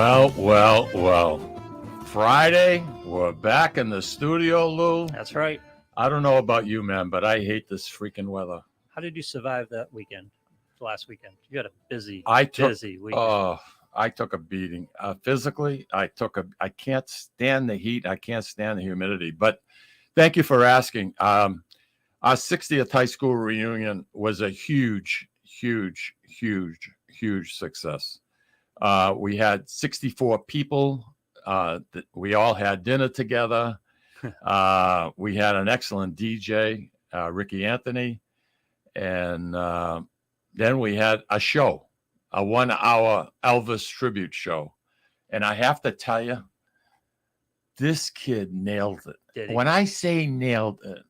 Well. Friday, we're back in the studio, Lou. That's right. I don't know about you, man, but I hate this freaking weather. How did you survive that weekend, last weekend? You had a busy weekend. I took a beating. Physically, I can't stand the heat. I can't stand the humidity. But thank you for asking. Our 60th high school reunion was a huge success. We had 64 people. We all had dinner together. We had an excellent DJ, Ricky Anthony. And then we had a show, a 1-hour Elvis tribute show. And I have to tell you, this kid nailed it. Did he? When I say nailed it,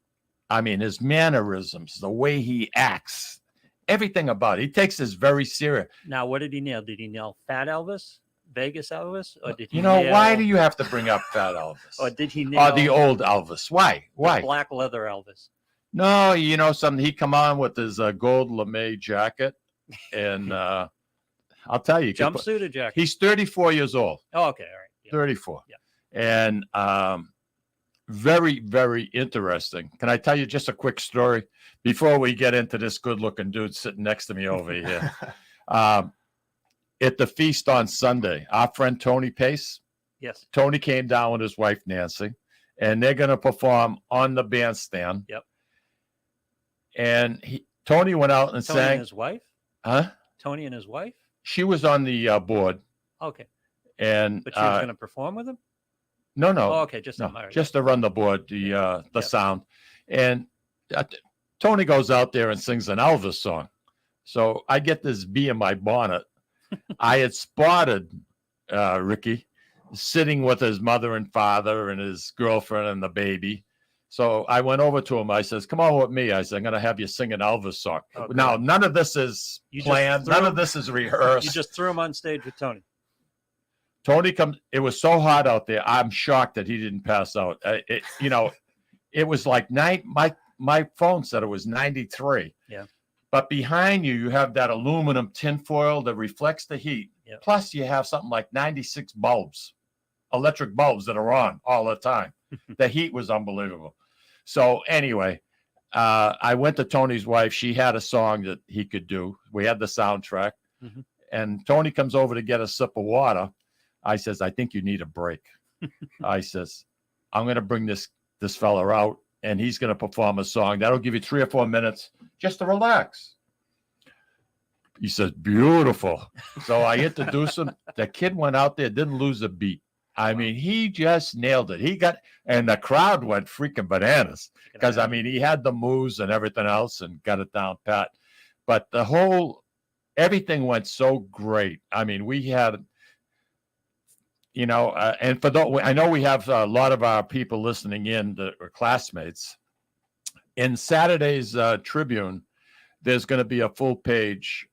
I mean his mannerisms, the way he acts, everything about it. He takes this very serious. Now, what did he nail? Did he nail Fat Elvis, Vegas Elvis, or did he? Why do you have to bring up Fat Elvis? Or did he nail? Or the old Elvis? Why? The black leather Elvis. No, something. He come on with his gold lame jacket, and I'll tell you, Jumpsuit or jacket? He's 34 years old. Oh, okay, all right. Yeah. 34. Yeah. And very, very interesting. Can I tell you just a quick story before we get into this good-looking dude sitting next to me over here? At the feast on Sunday, our friend Tony Pace. Yes. Tony came down with his wife Nancy, and they're going to perform on the bandstand. Yep. And Tony went out and sang. Tony and his wife? Huh? Tony and his wife? She was on the board. Okay. And but she was going to perform with him? No. Oh, okay, just to run the board, the sound. And Tony goes out there and sings an Elvis song. So I get this bee in my bonnet. I had spotted Ricky sitting with his mother and father and his girlfriend and the baby. So I went over to him. I says, "Come on with me." I said, "I'm going to have you sing an Elvis song." Okay. Now, none of this is planned. None of this is rehearsed. You just threw him on stage with Tony. Tony comes. It was so hot out there. I'm shocked that he didn't pass out. It was like night. My phone said it was 93. Yeah. But behind you have that aluminum tinfoil that reflects the heat. Yep. Plus, you have something like 96 bulbs, electric bulbs that are on all the time. The heat was unbelievable. So anyway, I went to Tony's wife. She had a song that he could do. We had the soundtrack. Mm-hmm. And Tony comes over to get a sip of water. I says, "I think you need a break." I says, "I'm going to bring this fella out, and he's going to perform a song. That'll give you 3 or 4 minutes just to relax." He says, "Beautiful." So I introduced him. The kid went out there, didn't lose a beat. I mean, he just nailed it. And the crowd went freaking bananas because, he had the moves and everything else and got it down pat. But everything went so great. I mean, we had... and I know we have a lot of our people listening in that are classmates. In Saturday's Tribune, there's going to be a full page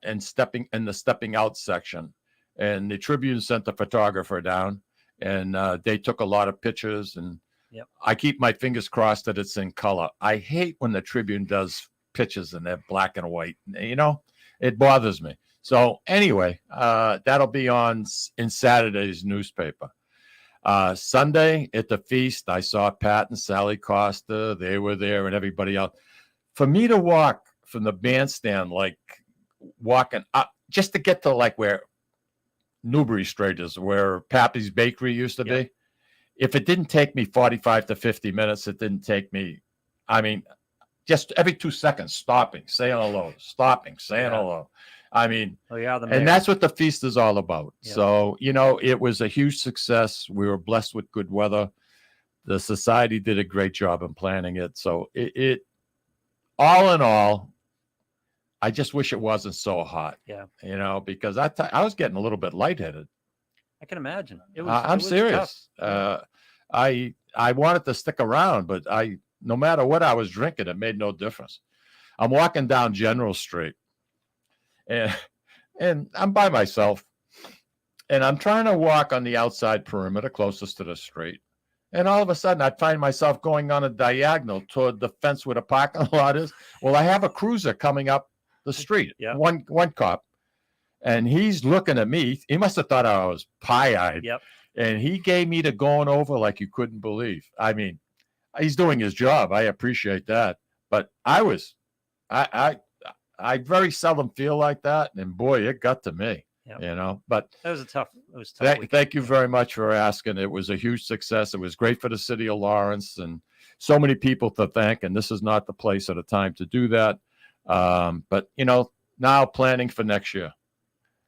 in the stepping out section. And the Tribune sent the photographer down, and they took a lot of pictures. And yep. I keep my fingers crossed that it's in color. I hate when the Tribune does pictures and they're black and white. It bothers me. So anyway, that'll be in Saturday's newspaper. Sunday at the feast, I saw Pat and Sally Costa. They were there and everybody else. For me to walk from the bandstand, like walking up just to get to like where Newbury Street is, where Pappy's Bakery used to be. If it didn't take me 45 to 50 minutes, it didn't take me, just every 2 seconds, stopping, saying hello, stopping, saying hello. And that's what the feast is all about. Yep. So, it was a huge success. We were blessed with good weather. The society did a great job in planning it. So it all in all, I just wish it wasn't so hot. Yeah. Because I was getting a little bit lightheaded. I can imagine. I'm serious. I wanted to stick around, but no matter what I was drinking, it made no difference. I'm walking down General Street. And I'm by myself, and I'm trying to walk on the outside perimeter closest to the street. And all of a sudden, I find myself going on a diagonal toward the fence where the parking lot is. Well, I have a cruiser coming up the street, one cop, And he's looking at me. He must have thought I was pie-eyed. Yep. And he gave me the going over like you couldn't believe. I mean, he's doing his job. I appreciate that. But I very seldom feel like that. And boy, it got to me. Yep. You know, but it was tough. Thank you very much for asking. It was a huge success. It was great for the city of Lawrence, and so many people to thank. And this is not the place or the time to do that. But you know, now planning for next year.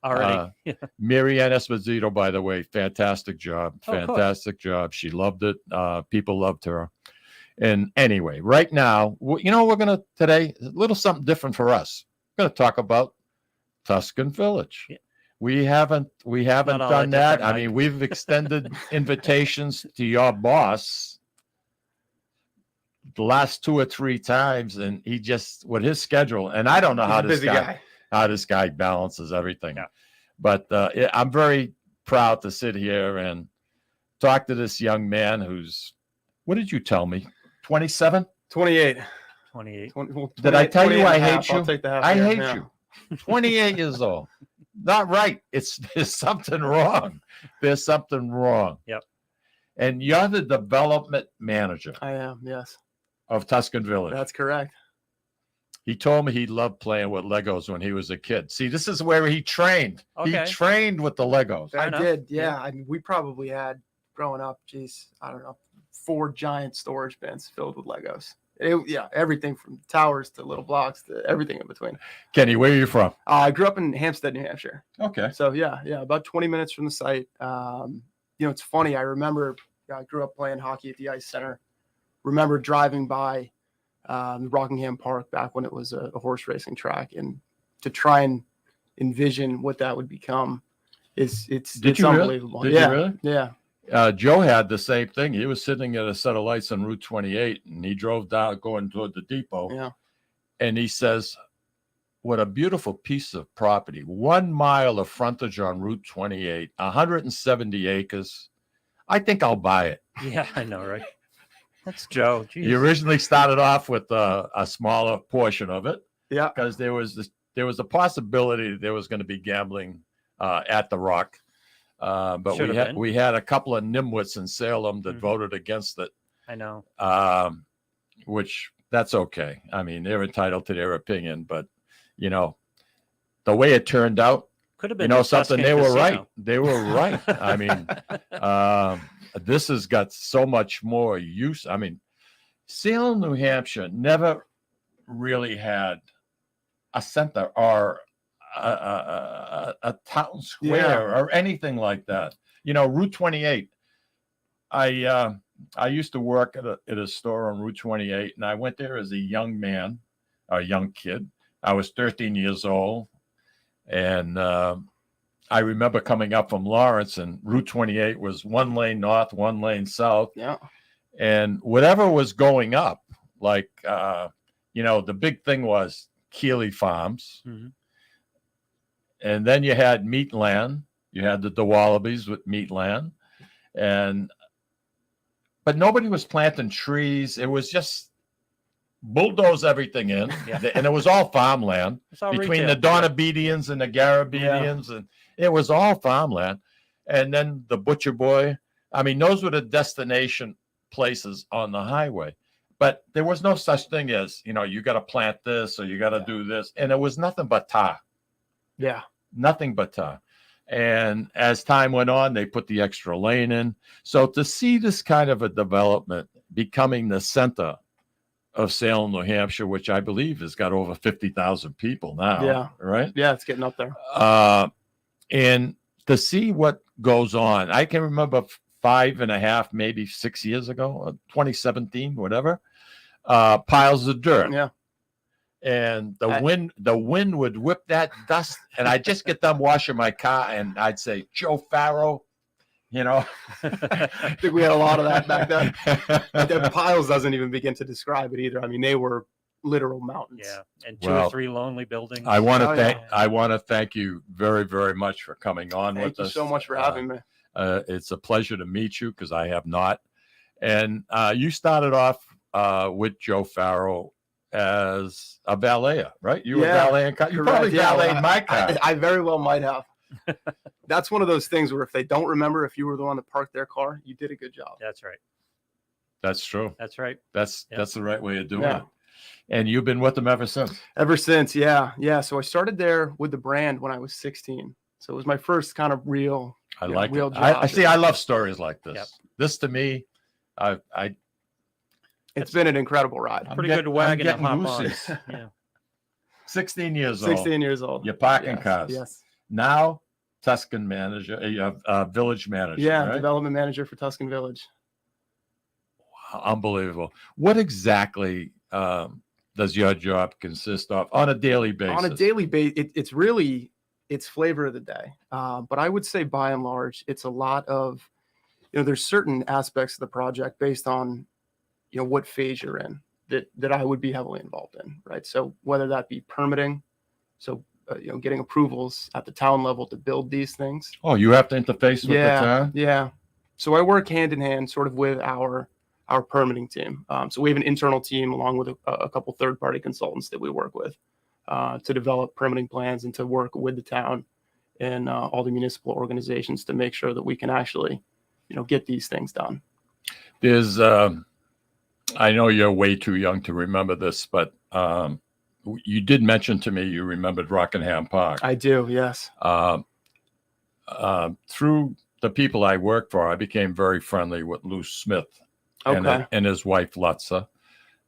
Already. Mary Ann Esposito, by the way, fantastic job. Fantastic job. She loved it. People loved her. And anyway, right now, you know, we're gonna today a little something different for us. We're gonna talk about Tuscan Village. Yeah. We haven't done that. I mean, we've extended invitations to your boss the last 2 or 3 times, and he just with his schedule, and I don't know how this guy balances everything. Yeah. But I'm very proud to sit here and talk to this young man who's, what did you tell me? 27? 28. 28. Did I tell you I hate you? I'll take the half I year, hate yeah. you. 28 years old. Not right. There's something wrong. There's something wrong. Yep. And you're the development manager I am, yes. of Tuscan Village. That's correct. He told me he loved playing with Legos when he was a kid. See, this is where he trained. Okay. He trained with the Legos. Fair I enough. did, yeah. Yeah. I mean, we probably had, growing up, I don't know, 4 giant storage bins filled with Legos. Everything from towers to little blocks to everything in between. Kenny, where are you from? I grew up in Hampstead, New Hampshire. Okay. So yeah, about 20 minutes from the site. You know, it's funny. I remember I grew up playing hockey at the Ice Center. Remember driving by Rockingham Park back when it was a horse racing track, and to try and envision what that would become it's unbelievable. Did you really? Yeah. Joe had the same thing. He was sitting at a set of lights on Route 28, and he drove down going toward the depot. Yeah. And he says, what a beautiful piece of property. 1 mile of frontage on Route 28, 170 acres. I think I'll buy it. Yeah, I know, right? That's Joe. Jeez. He originally started off with a smaller portion of it. Yeah. Because there was a possibility that there was going to be gambling at the Rock. But we had a couple of nimwits in Salem that voted against it. I know. Which that's okay. I mean, they're entitled to their opinion, but you know, the way it turned out, could have been, you know, something. They were right. Casino. They were right. I mean, this has got so much more use. I mean, Salem, New Hampshire never really had a center or a town square or anything like that. You know, Route 28. I used to work at a store on Route 28, and I went there as a young man, a young kid. I was 13 years old, and I remember coming up from Lawrence, and Route 28 was 1 lane north, 1 lane south. Yeah. And whatever was going up, like you know, the big thing was Keeley Farms. Mm-hmm. And then you had Meatland. You had the DeWallabys with Meatland. But nobody was planting trees. It was just bulldoze everything in. Yeah. And it was all farmland All between retail. the Donabedians and the Garabedians. And it was all farmland. And then the Butcher Boy. I mean, those were the destination places on the highway. But there was no such thing as, you know, you got to plant this or you got to do this. And it was nothing but tar. Yeah. Nothing but tar. And as time went on, they put the extra lane in. So to see this kind of a development becoming the center of Salem, New Hampshire, which I believe has got over 50,000 people now. Yeah. Right? Yeah, it's getting up there. And to see what goes on, I can remember 5.5, maybe 6 years ago, 2017, whatever, piles of dirt. Yeah. And the wind would whip that dust, and I'd just get done washing my car, and I'd say, Joe Farrow, you know. I think we had a lot of that back then. The piles doesn't even begin to describe it either. I mean, they were literal mountains. Yeah, and 2 or 3 lonely buildings. I want to thank you very, very much for coming on with us. Thank you so much for having me. It's a pleasure to meet you because I have not. And you started off with Joe Farrow as a valet, right? You were Yeah, valeting car. You correct. probably Yeah, valeted my car. I very well might have. That's one of those things where if they don't remember if you were the one that parked their car, you did a good job. That's right. That's true. That's right. That's Yep. that's the right way of doing Yeah. it. And you've been with them ever since. Ever since, yeah. So I started there with the brand when I was 16. So it was my first kind of real. I Yeah, like real it. I job. see. I love stories like this. Yep. This to me, I It's been an incredible ride. Pretty good wagon to hop on. loosies. Yeah. 16 years old. 16 years old. You're parking Yes, cars. Yes. Now, Tuscan manager, you have village manager. Yeah, right? development manager for Tuscan Village. Wow, unbelievable. What exactly does your job consist of on a daily basis? On a daily basis, it's flavor of the day. But I would say by and large, it's a lot of, there's certain aspects of the project based on, what phase you're in that I would be heavily involved in, right? So whether that be permitting, so, getting approvals at the town level to build these things. Oh, you have to interface with the town? Yeah. So I work hand in hand sort of with our permitting team. So we have an internal team along with a couple third-party consultants that we work with to develop permitting plans and to work with the town and all the municipal organizations to make sure that we can actually, get these things done. There's, I know you're way too young to remember this, but you did mention to me you remembered Rockingham Park. I do, yes. Through the people I worked for, I became very friendly with Lou Smith and his wife Lutza.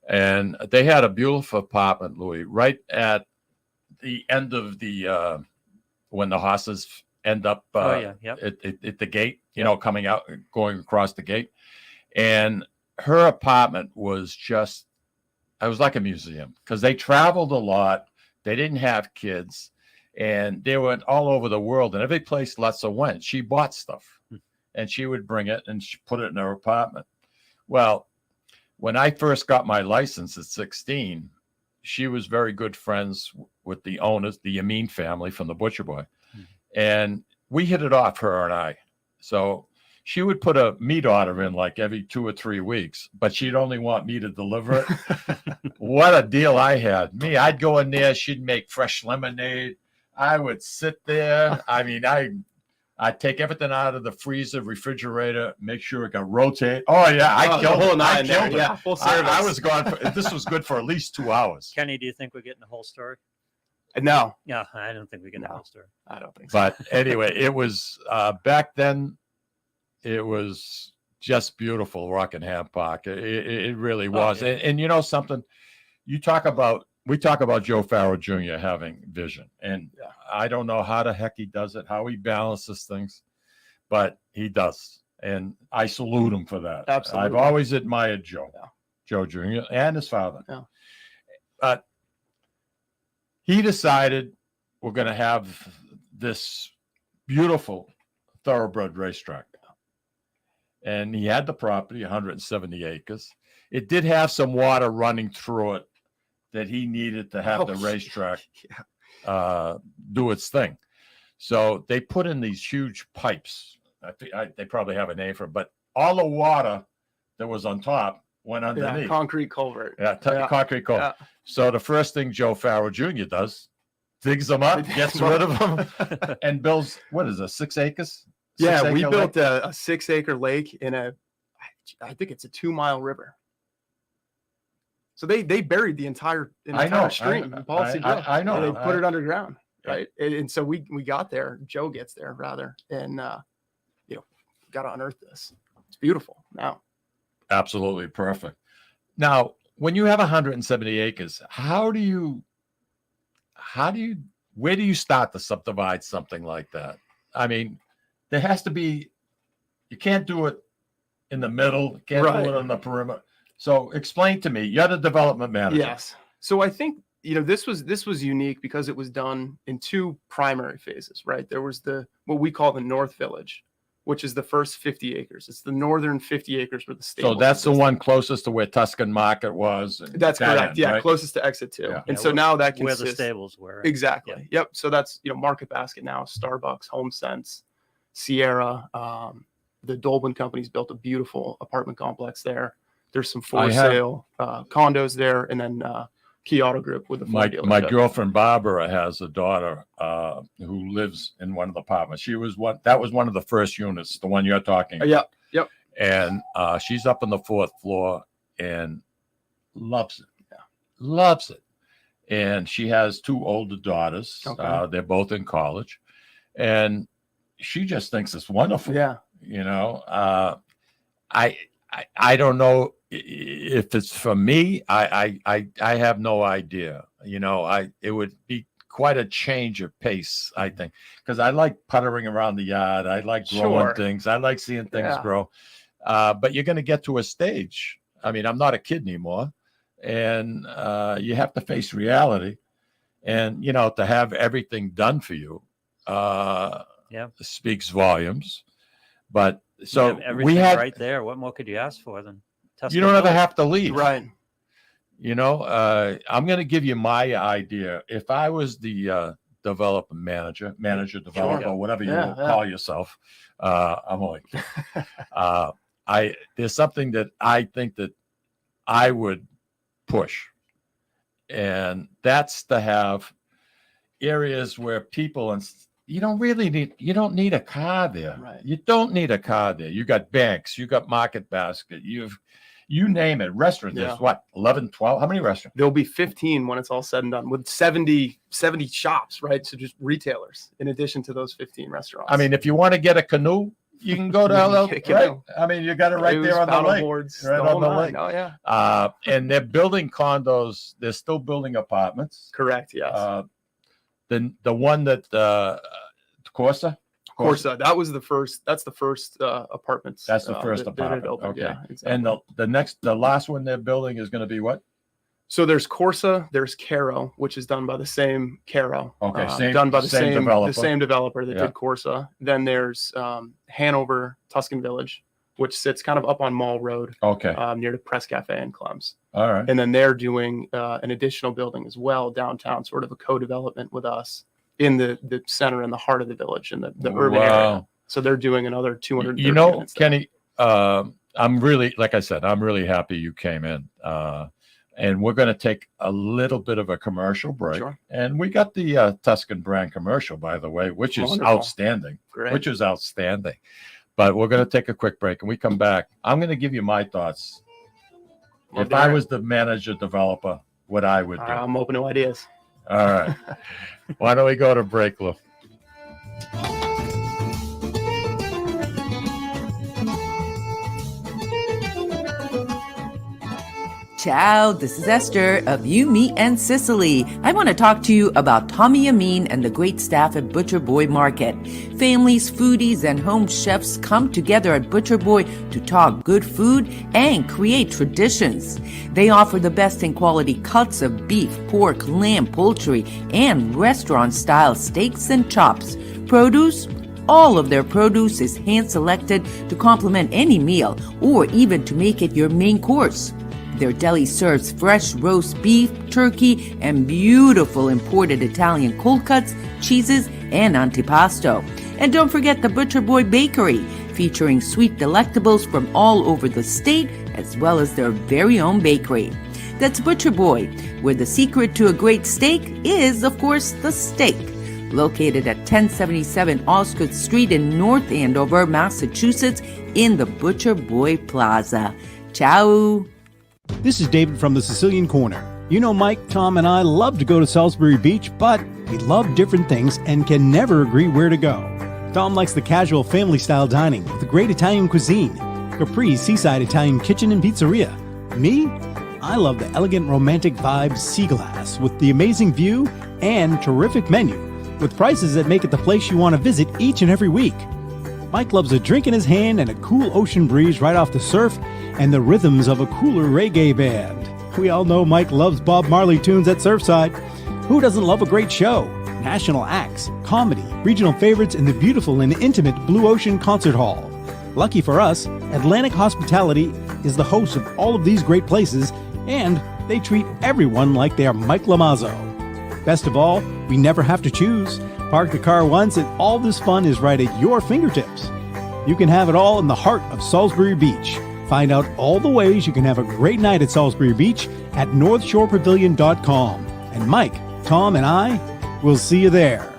And they had a beautiful apartment, Louis, right at the end of the when the horses end up at the gate, coming out, going across the gate. And her apartment was it was like a museum because they traveled a lot. They didn't have kids and they went all over the world. And every place Lutza went, she bought stuff and she would bring it and she put it in her apartment. Well, when I first got my license at 16, she was very good friends with the owners, the Yamin family from the Butcher Boy. And we hit it off, her and I. So she would put a meat order in like every 2 or 3 weeks, but she'd only want me to deliver it. What a deal I had. I'd go in there. She'd make fresh lemonade. I would sit there. I mean, I'd take everything out of the freezer, refrigerator, make sure it got rotate. Oh yeah, I killed it. Yeah, full service. I was gone. This was good for at least 2 hours. Kenny, do you think we're getting the whole story? No. Yeah, I don't think we get the whole story. I don't think so. But anyway, it was back then. It was just beautiful, Rockingham Park. It really was. Yeah. And you know something? We talk about Joe Farrow Jr. having vision. And I don't know how the heck he does it, how he balances things, but he does. And I salute him for that. Absolutely. I've always admired Joe, Joe Jr. and his father. Yeah. But he decided we're going to have this beautiful thoroughbred racetrack. And he had the property, 170 acres. It did have some water running through it that he needed to have the racetrack do its thing. So they put in these huge pipes. They probably have a name for it, but all the water that was on top went underneath. Yeah, concrete culvert. Concrete culvert. Yeah. So the first thing Joe Farrow Jr. does, digs them up, gets rid of them, and builds, what is it, 6 acres? Yeah, we built a 6-acre lake in I think it's a 2-mile river. So they buried the entire stream. I know. They put it underground, right? And so we got there. Joe gets there rather, and got to unearth this. It's beautiful now. Absolutely perfect. Now, when you have 170 acres, where do you start to subdivide something like that? I mean, there has to be, you can't do it in the middle, can't do it on the perimeter. So explain to me, you're the development manager. Yes. So I think, this was unique because it was done in 2 primary phases, right? There was what we call the North Village, which is the first 50 acres. It's the northern 50 acres where the stable. So that's the one closest to where Tuscan Market was. That's correct. Right? Closest to exit 2. Yeah. And so now that consists where the stables were. Right? Exactly. Yep. So that's, Market Basket now, Starbucks, HomeSense, Sierra. The Dolbin company's built a beautiful apartment complex there. There's some for sale condos there, and then Key Auto Group with the My Ford my dealership. girlfriend Barbara has a daughter who lives in one of the apartments. That was one of the first units, the one you're talking about. Yep. And she's up on the 4th floor and loves it. Yeah. Loves it. And she has 2 older daughters. Okay. They're both in college. And she just thinks it's wonderful. Yeah. You know, I don't know if it's for me. I have no idea. You know, it would be quite a change of pace, I think, because I like puttering around the yard. I like growing things. I like seeing things grow. But you're going to get to a stage. I mean, I'm not a kid anymore, and you have to face reality. And you know, to have everything done for you speaks volumes. But so we had right there. What more could you ask for than Tuscan you don't ever Village? have to leave, Right. You know, I'm going to give you my idea. If I was the developer manager, developer, whatever you call yourself, I'm only kidding. There's something that I think that I would push, and that's to have areas where people and you don't need a car there. Right. You don't need a car there. You got banks, you got Market Basket, you name it. Restaurants, there's what, 11, 12? How many restaurants? There'll be 15 when it's all said and done, with 70 shops, right? So just retailers in addition to those 15 restaurants. I mean, if you want to get a canoe, you can go to right? I mean, you got it right there on the lake. Right on the lake. Oh, yeah. And they're building condos. They're still building apartments. Correct, yes. The one that Corsa, that was the first. That's the first apartments. That's the first that apartment. it opened. Okay. Yeah, exactly. And the last one they're building is going to be what? So there's Corsa, there's Caro, which is done by the same Caro. Okay, done by the same developer that did Corsa. Then there's Hanover Tuscan Village, which sits kind of up on Mall Road. Okay. Near the Press Cafe and Clem's. All right. And then they're doing an additional building as well downtown, sort of a co-development with us in the center and the heart of the village in the urban area. So they're doing another 200. You know, Kenny, I'm really, like I said, I'm really happy you came in. And we're going to take a little bit of a commercial break. Sure. And we got the Tuscan brand commercial, by the way, which is outstanding. Great. Which is outstanding. But we're going to take a quick break. And we come back. I'm going to give you my thoughts. If I was the manager developer, what I would do. I'm open to ideas. All right. Why don't we go to break, Lou? Ciao, this is Esther of You, Me, and Sicily. I want to talk to you about Tommy Amin and the great staff at Butcher Boy Market. Families, foodies, and home chefs come together at Butcher Boy to talk good food and create traditions. They offer the best in quality cuts of beef, pork, lamb, poultry, and restaurant-style steaks and chops. Produce? All of their produce is hand-selected to complement any meal or even to make it your main course. Their deli serves fresh roast beef, turkey, and beautiful imported Italian cold cuts, cheeses, and antipasto. And don't forget the Butcher Boy Bakery, featuring sweet delectables from all over the state, as well as their very own bakery. That's Butcher Boy, where the secret to a great steak is, of course, the steak. Located at 1077 Osgood Street in North Andover, Massachusetts, in the Butcher Boy Plaza. Ciao! This is David from the Sicilian Corner. You know, Mike, Tom, and I love to go to Salisbury Beach, but we love different things and can never agree where to go. Tom likes the casual family-style dining with the great Italian cuisine, Capri's seaside Italian kitchen and pizzeria. Me? I love the elegant romantic vibe Sea Glass with the amazing view and terrific menu with prices that make it the place you want to visit each and every week. Mike loves a drink in his hand and a cool ocean breeze right off the surf and the rhythms of a cooler reggae band. We all know Mike loves Bob Marley tunes at Surfside. Who doesn't love a great show? National acts, comedy, regional favorites, and the beautiful and intimate Blue Ocean Concert Hall. Lucky for us, Atlantic Hospitality is the host of all of these great places, and they treat everyone like they are Mike Lamazzo. Best of all, we never have to choose. Park the car once and all this fun is right at your fingertips. You can have it all in the heart of Salisbury Beach. Find out all the ways you can have a great night at Salisbury Beach at northshorepavilion.com. And Mike, Tom, and I will see you there.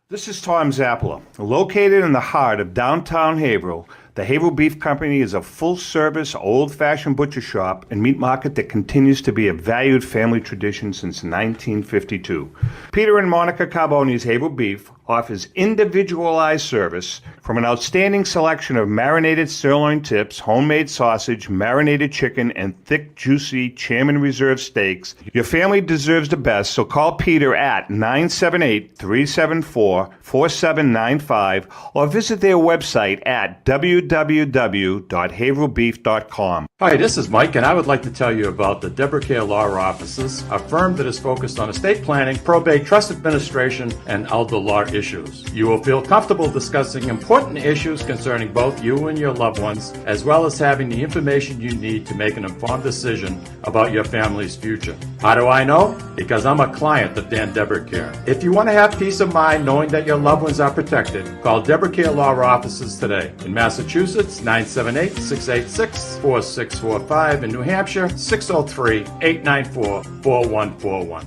This is Tom Zappala. Located in the heart of downtown Haverhill, the Haverhill Beef Company is a full-service, old-fashioned butcher shop and meat market that continues to be a valued family tradition since 1952. Peter and Monica Carboni's Haverhill Beef offers individualized service from an outstanding selection of marinated sirloin tips, homemade sausage, marinated chicken, and thick, juicy Chairman Reserve steaks. Your family deserves the best, so call Peter at 978-374-4795 or visit their website at www.haverhillbeef.com. Hi, this is Mike, and I would like to tell you about the Deborah Care Law Offices, a firm that is focused on estate planning, probate, trust administration, and elder law issues. You will feel comfortable discussing important issues concerning both you and your loved ones, as well as having the information you need to make an informed decision about your family's future. How do I know? Because I'm a client of Dan Deborah Care. If you want to have peace of mind knowing that your loved ones are protected, call Deborah Care Law Offices today. In Massachusetts, 978-686-4645. In New Hampshire, 603-894-4141.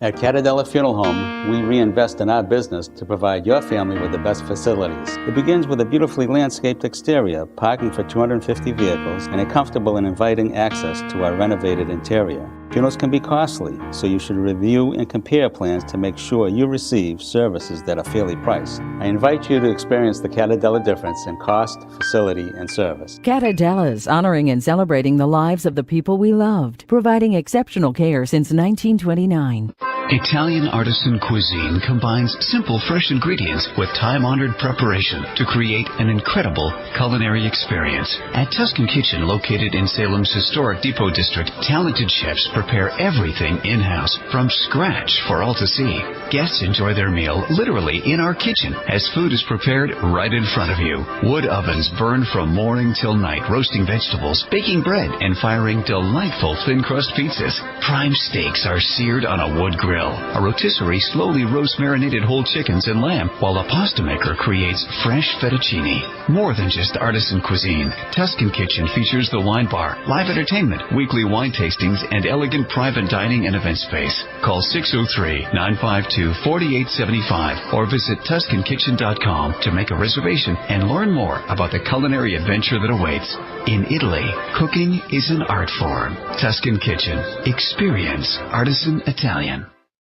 At Catadella Funeral Home, we reinvest in our business to provide your family with the best facilities. It begins with a beautifully landscaped exterior, parking for 250 vehicles, and a comfortable and inviting access to our renovated interior. Funerals can be costly, so you should review and compare plans to make sure you receive services that are fairly priced. I invite you to experience the Catadella difference in cost, facility, and service. Catadella's honoring and celebrating the lives of the people we loved, providing exceptional care since 1929. Italian artisan cuisine combines simple, fresh ingredients with time-honored preparation to create an incredible culinary experience. At Tuscan Kitchen, located in Salem's historic Depot District, talented chefs prepare everything in-house from scratch for all to see. Guests enjoy their meal literally in our kitchen as food is prepared right in front of you. Wood ovens burn from morning till night, roasting vegetables, baking bread, and firing delightful thin-crust pizzas. Prime steaks are seared on a wood grill. A rotisserie slowly roasts marinated whole chickens and lamb, while a pasta maker creates fresh fettuccine. More than just artisan cuisine, Tuscan Kitchen features the wine bar, live entertainment, weekly wine tastings, and elegant private dining and event space. Call 603-952-4875 or visit TuscanKitchen.com to make a reservation and learn more about the culinary adventure that awaits. In Italy, cooking is an art form. Tuscan Kitchen. Experience artisan Italian.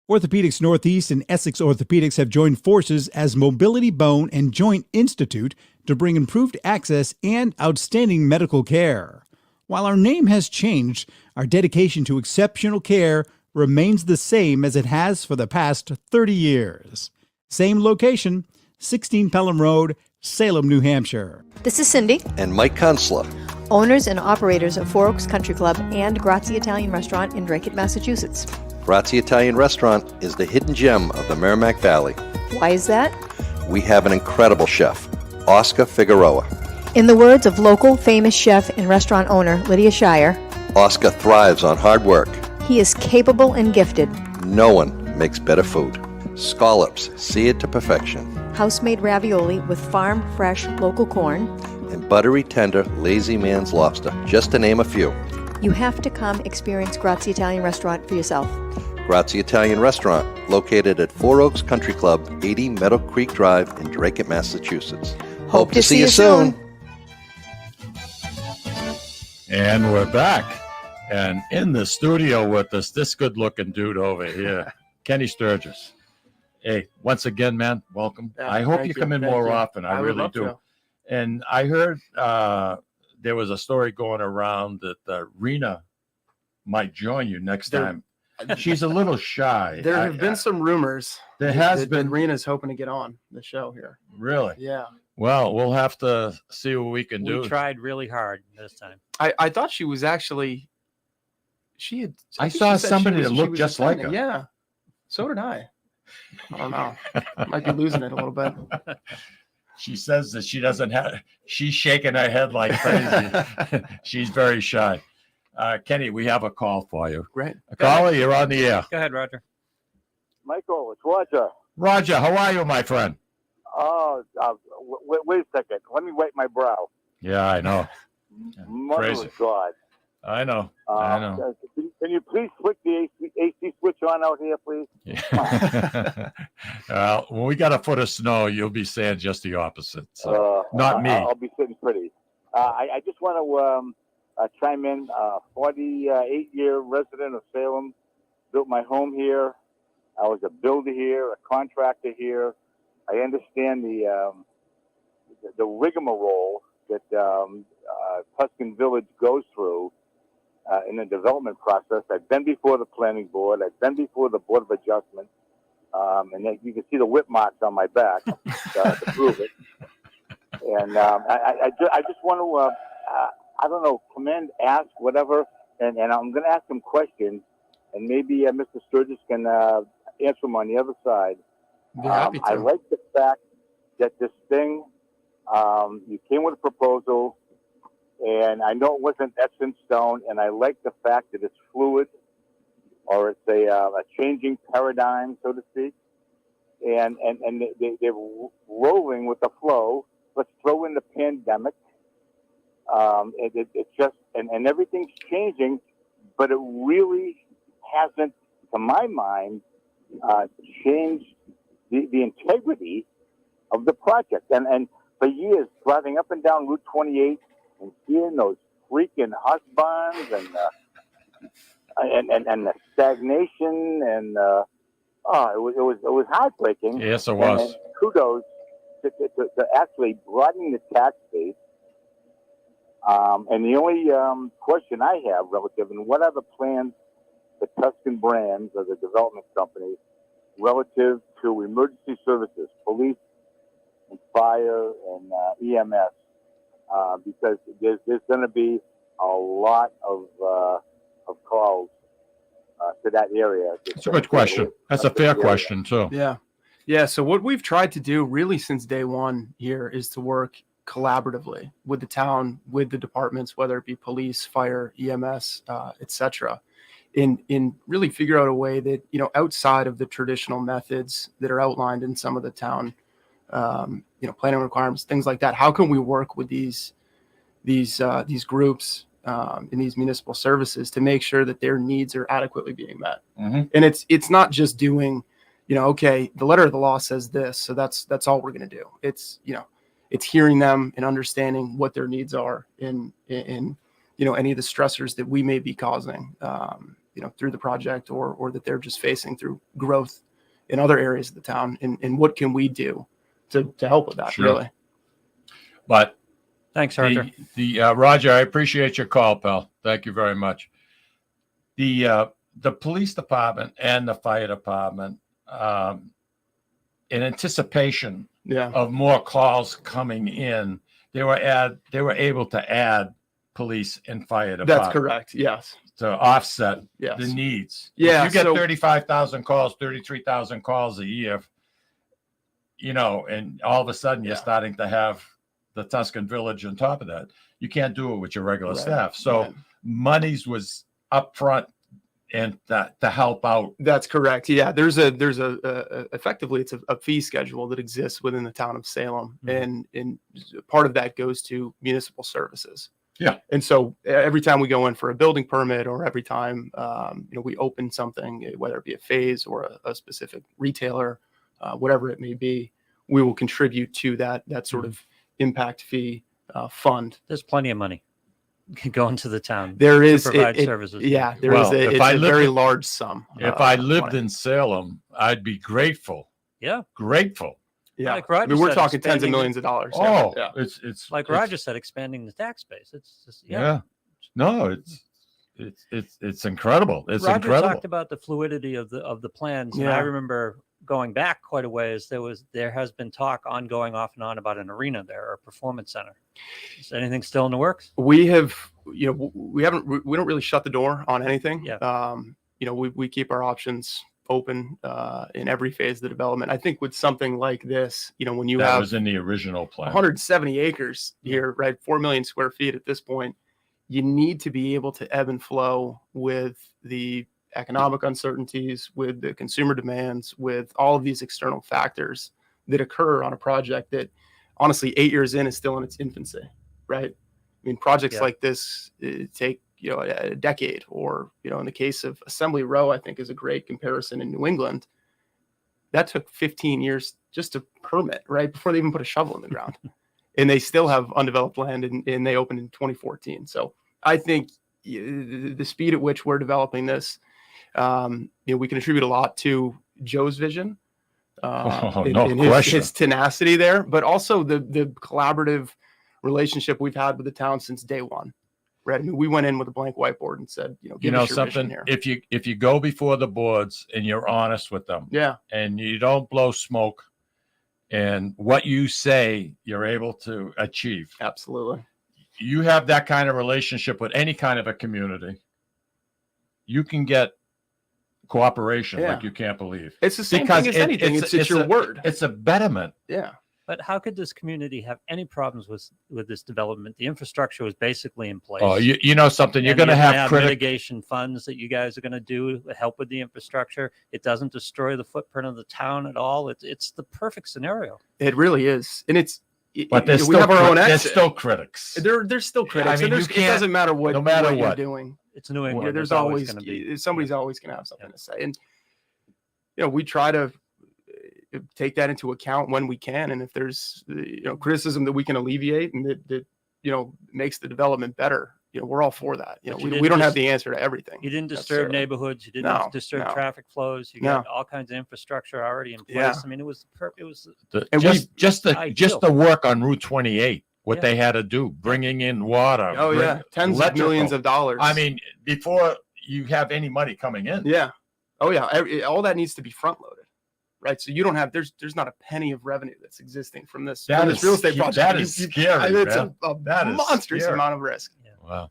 Orthopedics Northeast and Essex Orthopedics have joined forces as Mobility Bone and Joint Institute to bring improved access and outstanding medical care. While our name has changed, our dedication to exceptional care remains the same as it has for the past 30 years. Same location, 16 Pelham Road, Salem, New Hampshire. This is Cindy. And Mike Kunstler, owners and operators of Four Oaks Country Club and Grazie Italian Restaurant in Drake, Massachusetts. Grazie Italian Restaurant is the hidden gem of the Merrimack Valley. Why is that? We have an incredible chef, Oscar Figueroa. In the words of local famous chef and restaurant owner Lydia Shire, Oscar thrives on hard work. He is capable and gifted. No one makes better food. Scallops seared to perfection. House-made ravioli with farm-fresh local corn. And buttery tender Lazy Man's lobster, just to name a few. You have to come experience Grazie Italian Restaurant for yourself. Grazie Italian Restaurant, located at Four Oaks Country Club, 80 Meadow Creek Drive in Drake, Massachusetts. Hope to see you soon. And we're back. And in the studio with us, this good-looking dude over here, Kenny Sturgess. Hey, once again, man, welcome. Yeah, I hope you come in more often. I really do. To. And I heard there was a story going around that Rina might join you next time. She's a little shy. There have been some rumors. There has been. Rina's hoping to get on the show here. Really? Yeah. Well, we'll have to see what we can do. We tried really hard this time. I thought she was actually. She had. I saw somebody that looked just like her. Yeah. So did I. I don't know. Might be losing it a little bit. She says that she doesn't have. She's shaking her head like crazy. She's very shy. Kenny, we have a call for you. Great. Caller, you're on the air. Go ahead, Roger. Michael, it's Roger. Roger, how are you, my friend? Oh, wait a second. Let me wipe my brow. Yeah, I know. Mother Crazy. of God. I know. I know. Can you please flick the AC switch on out here, please? Yeah. Well, when we got a foot of snow, you'll be saying just the opposite. So not me. I'll be sitting pretty. I just want to chime in. 48-year resident of Salem, built my home here. I was a builder here, a contractor here. I understand the rigmarole that Tuscan Village goes through in the development process. I've been before the planning board. I've been before the Board of Adjustment. And you can see the whip marks on my back to prove it. And I just want to, I don't know, commend, ask, whatever. And I'm going to ask some questions. And maybe Mr. Sturgess can answer them on the other side. Be happy to. I like the fact that this thing, you came with a proposal, and I know it wasn't etched in stone, and I like the fact that it's fluid, or it's a changing paradigm, so to speak, and they're rolling with the flow. Let's throw in the pandemic. It's just, and everything's changing, but it really hasn't, to my mind, changed the integrity of the project. And for years, driving up and down Route 28 and seeing those freaking husk barns and the stagnation and it was heartbreaking. Yes, it was. And kudos to actually broaden the tax base. And the only question I have relative, and what are the plans for Tuscan Brands as a development company relative to emergency services, police and fire and EMS, because there's going to be a lot of calls to that area. It's a good question. That's a fair question too. Yeah. So what we've tried to do really since day one here is to work collaboratively with the town, with the departments, whether it be police, fire, EMS, etc., in really figure out a way that, outside of the traditional methods that are outlined in some of the town, planning requirements, things like that. How can we work with these groups in these municipal services to make sure that their needs are adequately being met? Mm-hmm. And it's not just doing, okay, the letter of the law says this, so that's all we're going to do. It's hearing them and understanding what their needs are in any of the stressors that we may be causing, through the project or that they're just facing through growth in other areas of the town. And what can we do to help with that, really? But thanks, Arthur. Roger, I appreciate your call, pal. Thank you very much. The police department and the fire department, in anticipation of more calls coming in, they were able to add police and fire department. That's correct. Yes. To offset the needs. Yeah. If you get 35,000 calls, 33,000 calls a year, and all of a sudden you're starting to have the Tuscan Village on top of that. You can't do it with your regular staff. So monies was up front and to help out. That's correct. Yeah. There's effectively it's a fee schedule that exists within the town of Salem. Mm-hmm. And part of that goes to municipal services. Yeah. And so every time we go in for a building permit, or every time, we open something, whether it be a phase or a specific retailer, whatever it may be, we will contribute to that sort of impact fee fund. There's plenty of money going to the town. There is to provide services. Yeah. It's a very large sum. If I lived in Salem, I'd be grateful. Yeah. Grateful. Yeah, like Roger we're said, talking tens of millions of dollars. Oh, yeah. It's like Roger said, expanding the tax base. It's just No, it's incredible. It's Roger incredible. talked about the fluidity of the plans, and I remember going back quite a ways. There has been talk ongoing off and on about an arena there or a performance center. Is anything still in the works? We have, we don't really shut the door on anything. Yeah. We keep our options open in every phase of the development. I think with something like this, when you that have was in the original plan, 170 acres here, right? 4 million square feet at this point, you need to be able to ebb and flow with the economic uncertainties, with the consumer demands, with all of these external factors that occur on a project that honestly 8 years in is still in its infancy, right? I mean, projects like this take, a decade, or, in the case of Assembly Row, I think is a great comparison in New England. That took 15 years just to permit, right? Before they even put a shovel in the ground. And they still have undeveloped land, and they opened in 2014. So I think the speed at which we're developing this, we can attribute a lot to Joe's vision, his tenacity there, but also the collaborative relationship we've had with the town since day one. Right. I mean, we went in with a blank whiteboard and said, give us your something here. If you go before the boards and you're honest with them, and you don't blow smoke, and what you say you're able to achieve. Absolutely. You have that kind of relationship with any kind of a community, you can get cooperation like you can't believe. It's the same thing as anything. It's your word. It's a betterment. Yeah. But how could this community have any problems with this development? The infrastructure was basically in place. Oh, you know something. You're going to have mitigation funds that you guys are going to do to help with the infrastructure. It doesn't destroy the footprint of the town at all. It's the perfect scenario. It really is, and but we have our own exit. There's still critics. There's still critics. I mean, it doesn't matter what you're doing. It's New England. There's always going to be somebody's always going to have something to say, and we try to take that into account when we can, and if there's criticism that we can alleviate and that makes the development better, we're all for that. We don't have the answer to everything. You didn't disturb neighborhoods. You didn't disturb traffic flows. You got all kinds of infrastructure already in place. Yeah. I mean, it was just the work on Route 28. What they had to do, bringing in water. Oh yeah, tens of millions of dollars. I mean, before you have any money coming in. Yeah. Oh yeah. All that needs to be front loaded. Right, so you don't have there's not a penny of revenue that's existing from this real estate project. That is scary. It's a monstrous amount of risk. Yeah.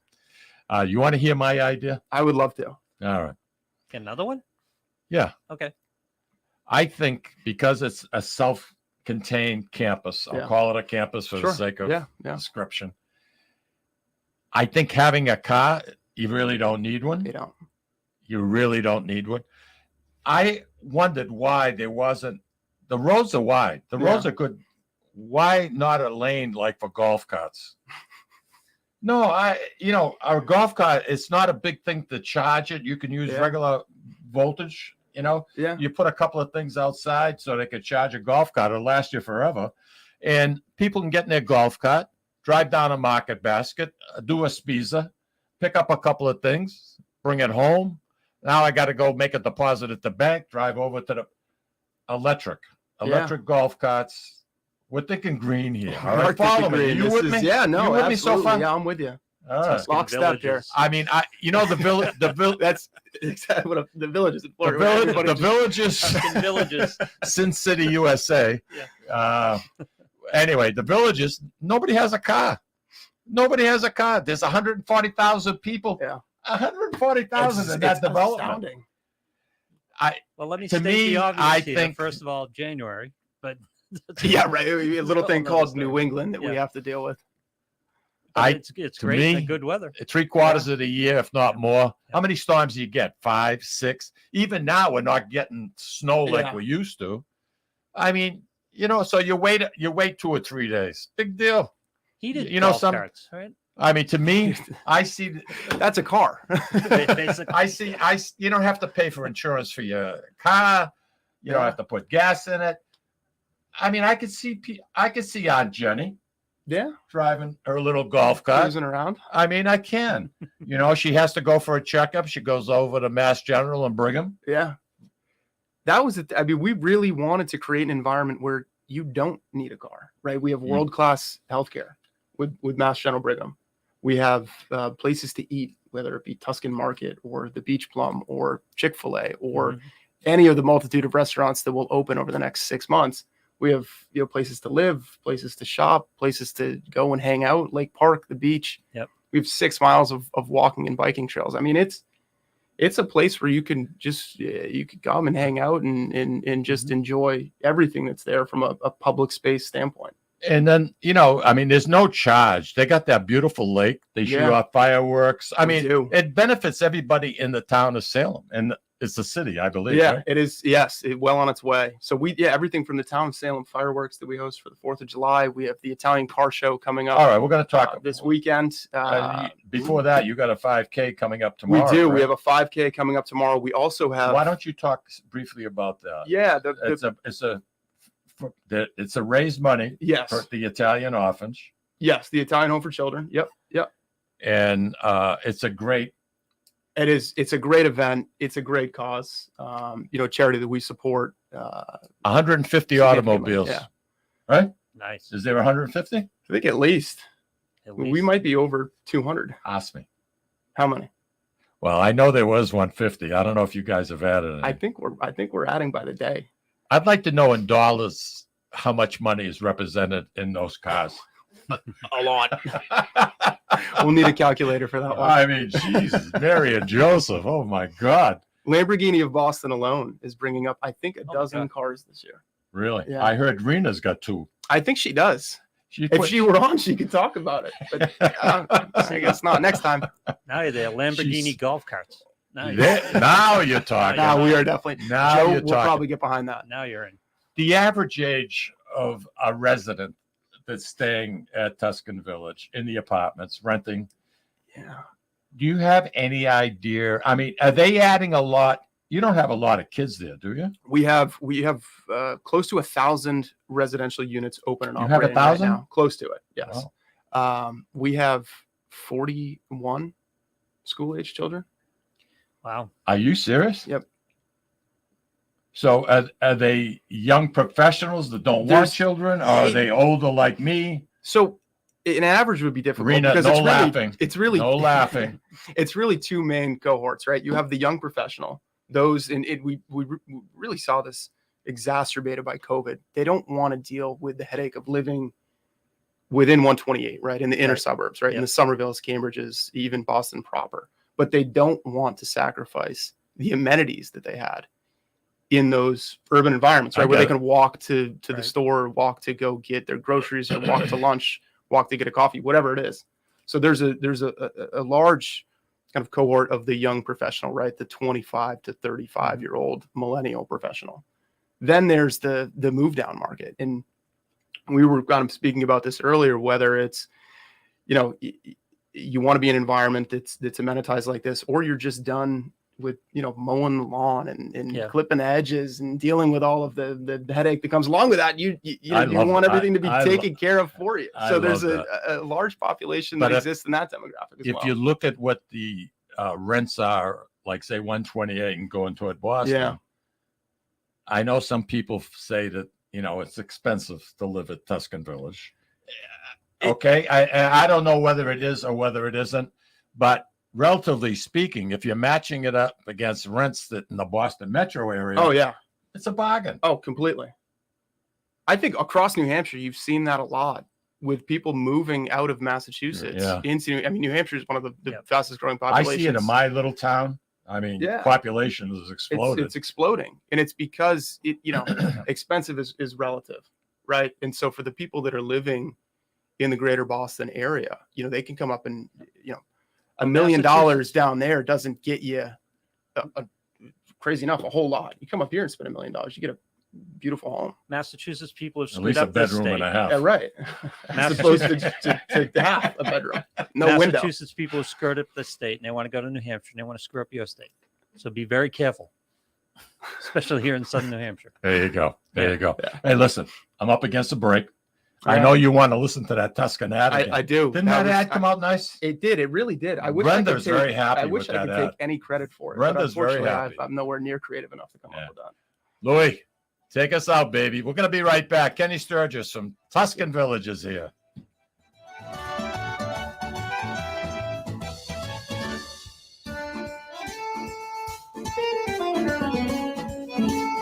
Wow. You want to hear my idea? I would love to. All right. Another one? Yeah. Okay. I think because it's a self-contained campus, I'll call it a campus for the sake of description. I think having a car, you really don't need one. You don't. You really don't need one. I wondered why there wasn't. The roads are wide. The roads are good. Why not a lane like for golf carts? No, our golf cart, it's not a big thing to charge it. You can use regular voltage, You put a couple of things outside so they could charge a golf cart. It'll last you forever. And people can get in their golf cart, drive down a Market Basket, do a Spiza, pick up a couple of things, bring it home. Now I got to go make a deposit at the bank, drive over to the electric golf carts. We're thinking green here. All right, follow me. You with me? Yeah, no, you with absolutely. me so far? Yeah, I'm with you. Lockstep there. I mean, the village. That's exactly what the villages in Florida. The villages. Tuscan Villages. Sin City, USA. Yeah. Anyway, the villages. Nobody has a car. Nobody has a car. There's 140,000 people. Yeah. 140,000 in that development. Astounding. Let me state the obvious here. First of all, January, but yeah, right. A little thing called New England that we have to deal with. It's great and good weather. 3/4 of the year, if not more. How many storms do you get? 5, 6? Even now, we're not getting snow like we used to. I mean, so you wait 2 or 3 days. Big deal. Heated golf carts, right? I mean, to me, I see that's a car. Basically. You don't have to pay for insurance for your car. You don't have to put gas in it. I mean, I could see Aunt Jenny, driving her little golf cart, cruising around. I mean, I can. She has to go for a checkup. She goes over to Mass General and Brigham. Yeah, that was it. I mean, we really wanted to create an environment where you don't need a car, right? We have world-class healthcare with Mass General Brigham. We have places to eat, whether it be Tuscan Market or the Beach Plum or Chick-fil-A or any of the multitude of restaurants that will open over the next 6 months. We have places to live, places to shop, places to go and hang out, Lake Park, the beach. Yep. We have 6 miles of walking and biking trails. I mean, it's a place where you can just you could come and hang out and just enjoy everything that's there from a public space standpoint. And then, I mean, there's no charge. They got that beautiful lake. They shoot off fireworks. I mean, it benefits everybody in the town of Salem. And it's a city, I believe. Yeah, right? it is. Yes, well on its way. So everything from the town of Salem fireworks that we host for the 4th of July. We have the Italian car show coming up. All right, we're going to talk this weekend. Before that, you got a 5K coming up tomorrow. We do. Right? We have a 5K coming up tomorrow. We also have. Why don't you talk briefly about that? Yeah, it's a raised money. Yes. For the Italian orphanage. Yes, the Italian Home for Children. Yep. And it's a great. It is. It's a great event. It's a great cause. Charity that we support. 150 automobiles. Yeah. Right. Nice. Is there 150? I think at least. We might be over 200. Ask me. How many? Well, I know there was 150. I don't know if you guys have added any. I think we're adding by the day. I'd like to know in dollars how much money is represented in those cars. A lot. We'll need a calculator for that one. I mean, Jesus, Mary and Joseph. Oh my God. Lamborghini of Boston alone is bringing up, I think, a dozen cars this year. Really? Yeah. I heard Rina's got 2. I think she does. If she were on, she could talk about it. But I guess not. Next time. Now you're there. Lamborghini golf carts. Now you're talking. Now we are definitely. Now Joe you're will talking. probably get behind that. Now you're in. The average age of a resident that's staying at Tuscan Village in the apartments, renting. Yeah. Do you have any idea? I mean, are they adding a lot? You don't have a lot of kids there, do you? We have close to 1,000 residential units open and You have operating 1,000? right now. Close to it, yes. Wow. We have 41 school-age children. Wow. Are you serious? Yep. So are they young professionals that don't want There's- children? Or are they older like me? So an average would be difficult Rina, because no it's really, laughing. It's really No laughing. It's really two main cohorts, right? You have the young professional. Those we really saw this exacerbated by COVID. They don't want to deal with the headache of living within 128, right, in the inner suburbs, right, in the Somervilles, Cambridges, even Boston proper. But they don't want to sacrifice the amenities that they had in those urban environments, right, where they can walk to the store, walk to go get their groceries, or walk to lunch, walk to get a coffee, whatever it is. So there's a large kind of cohort of the young professional, right, the 25 to 35-year-old millennial professional. Then there's the move down market, and we were kind of speaking about this earlier. Whether it's, you want to be in an environment that's amenitized like this, or you're just done with mowing the lawn and clipping the edges and dealing with all of the headache that comes along with that. You want everything to be taken care of for you. So there's a large population that exists in that demographic as well. If you look at what the rents are, like say 128 and going toward Boston, I know some people say that it's expensive to live at Tuscan Village. Okay, I don't know whether it is or whether it isn't, but relatively speaking, if you're matching it up against rents that in the Boston metro area, it's a bargain. Oh, completely. I think across New Hampshire, you've seen that a lot with people moving out of Massachusetts into. I mean, New Hampshire is one of the fastest growing populations. I see it in my little town. I mean, population is exploded. It's exploding, and it's because expensive is relative, right? And so for the people that are living in the greater Boston area, they can come up and $1 million down there doesn't get you crazy enough a whole lot. You come up here and spend $1 million, you get a beautiful home. Massachusetts people have at least a bedroom and a half. Yeah, right. As opposed to half a bedroom, no window. Massachusetts people have screwed up the state, and they want to go to New Hampshire, and they want to screw up your state. So be very careful, especially here in southern New Hampshire. There you go. There you go. Yeah. Hey, listen, I'm up against a break. I know you want to listen to that Tuscan ad again. I do. Didn't that ad come out nice? It did. It really did. I wish Brenda's I could very happy. I wish with I could that take any credit for it. Brenda's but very happy. I'm nowhere near creative enough to come up with that. Louis, take us out, baby. We're going to be right back. Kenny Sturgess from Tuscan Village is here.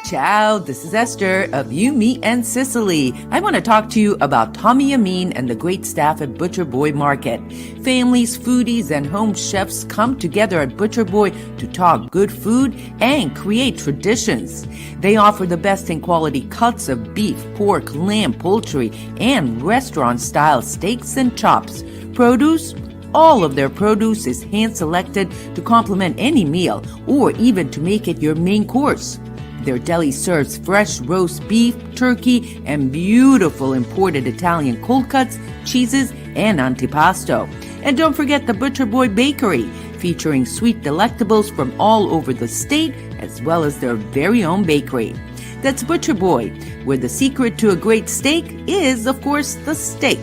Ciao, this is Esther of You, Me, and Sicily. I want to talk to you about Tommy Amin and the great staff at Butcher Boy Market. Families, foodies, and home chefs come together at Butcher Boy to talk good food and create traditions. They offer the best in quality cuts of beef, pork, lamb, poultry, and restaurant-style steaks and chops. Produce, All of their produce is hand-selected to complement any meal or even to make it your main course. Their deli serves fresh roast beef, turkey, and beautiful imported Italian cold cuts, cheeses, and antipasto. And don't forget the Butcher Boy Bakery, featuring sweet delectables from all over the state, as well as their very own bakery. That's Butcher Boy, where the secret to a great steak is, of course, the steak.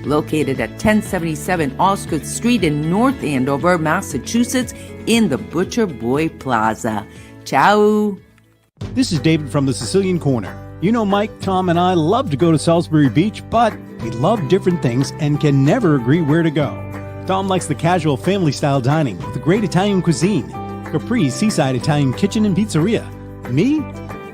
Located at 1077 Osgood Street in North Andover, Massachusetts, in the Butcher Boy Plaza. Ciao! This is David from the Sicilian Corner. You know, Mike, Tom, and I love to go to Salisbury Beach, but we love different things and can never agree where to go. Tom likes the casual family-style dining with the great Italian cuisine, Capri's Seaside Italian Kitchen and Pizzeria. Me?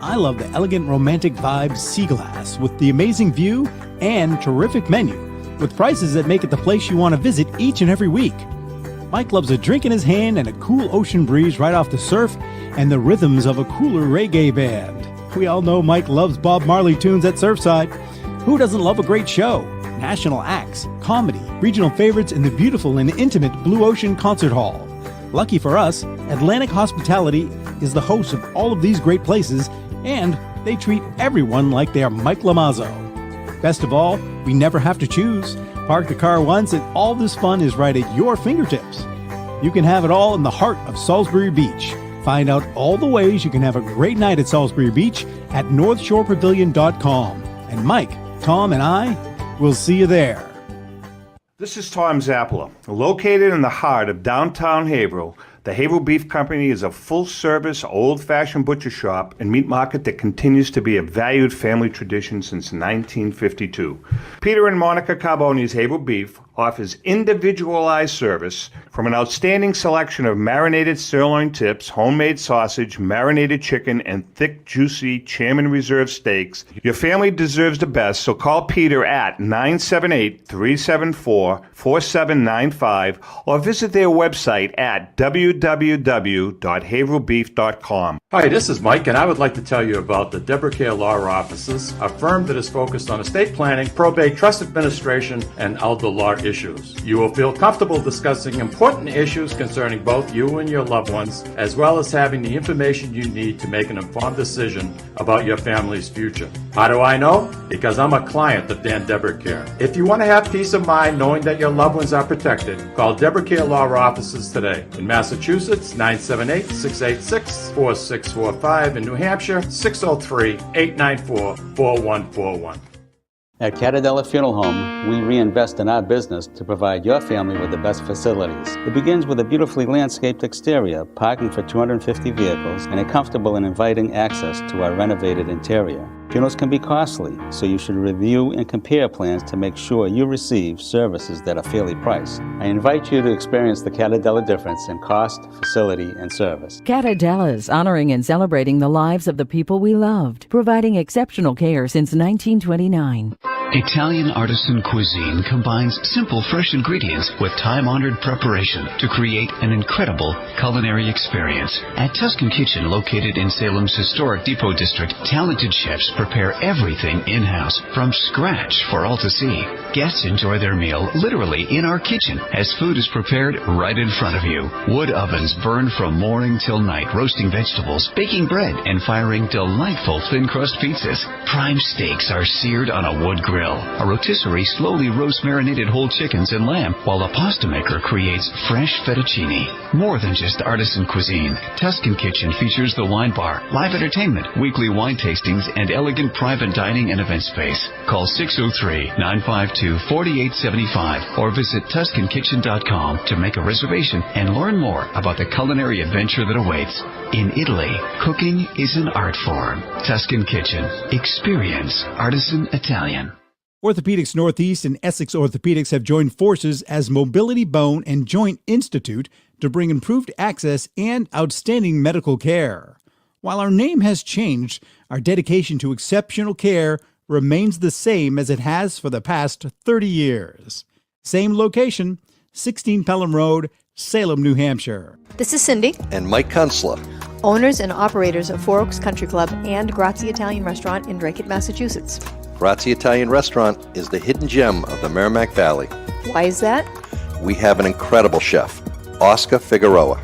I love the elegant romantic vibe Sea Glass with the amazing view and terrific menu, with prices that make it the place you want to visit each and every week. Mike loves a drink in his hand and a cool ocean breeze right off the surf and the rhythms of a cooler reggae band. We all know Mike loves Bob Marley tunes at Surfside. Who doesn't love a great show? National acts, comedy, regional favorites in the beautiful and intimate Blue Ocean Concert Hall. Lucky for us, Atlantic Hospitality is the host of all of these great places, and they treat everyone like they are Mike Lamazzo. Best of all, we never have to choose. Park the car once and all this fun is right at your fingertips. You can have it all in the heart of Salisbury Beach. Find out all the ways you can have a great night at Salisbury Beach at northshorepavilion.com. And Mike, Tom, and I will see you there. This is Tom Zappala. Located in the heart of downtown Haverhill, the Haverhill Beef Company is a full-service, old-fashioned butcher shop and meat market that continues to be a valued family tradition since 1952. Peter and Monica Carboni's Haverhill Beef offers individualized service from an outstanding selection of marinated sirloin tips, homemade sausage, marinated chicken, and thick, juicy Chairman Reserve steaks. Your family deserves the best, so call Peter at 978-374-4795 or visit their website at www.haverhillbeef.com. Hi, this is Mike, and I would like to tell you about the Deborah Care Law Offices, a firm that is focused on estate planning, probate, trust administration, and elder law issues. You will feel comfortable discussing important issues concerning both you and your loved ones, as well as having the information you need to make an informed decision about your family's future. How do I know? Because I'm a client of Dan Deborah Care. If you want to have peace of mind knowing that your loved ones are protected, call Deborah Care Law Offices today. In Massachusetts, 978-686-4645. In New Hampshire, 603-894-4141. At Catadella Funeral Home, we reinvest in our business to provide your family with the best facilities. It begins with a beautifully landscaped exterior, parking for 250 vehicles, and a comfortable and inviting access to our renovated interior. Funerals can be costly, so you should review and compare plans to make sure you receive services that are fairly priced. I invite you to experience the Catadella difference in cost, facility, and service. Catadella's honoring and celebrating the lives of the people we loved, providing exceptional care since 1929. Italian artisan cuisine combines simple, fresh ingredients with time-honored preparation to create an incredible culinary experience. At Tuscan Kitchen, located in Salem's historic Depot District, talented chefs prepare everything in-house from scratch for all to see. Guests enjoy their meal literally in our kitchen as food is prepared right in front of you. Wood ovens burn from morning till night, roasting vegetables, baking bread, and firing delightful thin-crust pizzas. Prime steaks are seared on a wood grill. A rotisserie slowly roasts marinated whole chickens and lamb, while a pasta maker creates fresh fettuccine. More than just artisan cuisine, Tuscan Kitchen features the wine bar, live entertainment, weekly wine tastings, and elegant private dining and event space. Call 603-952-4875 or visit TuscanKitchen.com to make a reservation and learn more about the culinary adventure that awaits. In Italy, cooking is an art form. Tuscan Kitchen. Experience artisan Italian. Orthopedics Northeast and Essex Orthopedics have joined forces as Mobility Bone and Joint Institute to bring improved access and outstanding medical care. While our name has changed, our dedication to exceptional care remains the same as it has for the past 30 years. Same location, 16 Pelham Road, Salem, New Hampshire. This is Cindy. And Mike Kunstler, Owners and operators of Four Oaks Country Club and Grazie Italian Restaurant in Drake, Massachusetts. Grazie Italian Restaurant is the hidden gem of the Merrimack Valley. Why is that? we have an incredible chef, Oscar Figueroa.